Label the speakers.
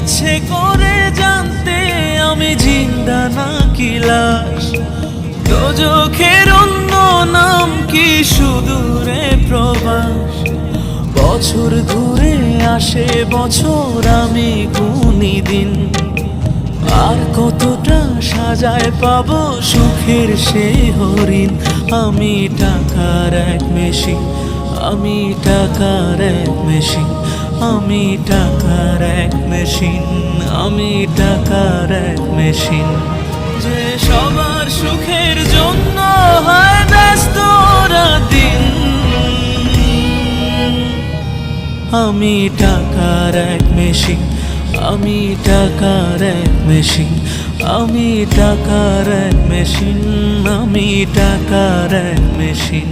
Speaker 1: ইচ্ছে করে জানতে আমি জিন্দা নাকি লাশ। দোজখের অন্য নাম কি সুদূরে প্রবাস। বছর ঘুরে আসে বছর, আমি গুনি দিন। আর কতটা সাজায় পাবো সুখের সে হরিণ। আমি টাকার এক মেশিন, আমি টাকার এক মেশিন, আমি টাকার এক মেশিন, আমি টাকার এক মেশিন। যে সবার সুখের জন্য হয় ব্যস্ত রাত দিন। আমি টাকার এক মেশিন, আমি টাকার এক মেশিন, আমি টাকার এক মেশিন, আমি টাকার এক মেশিন।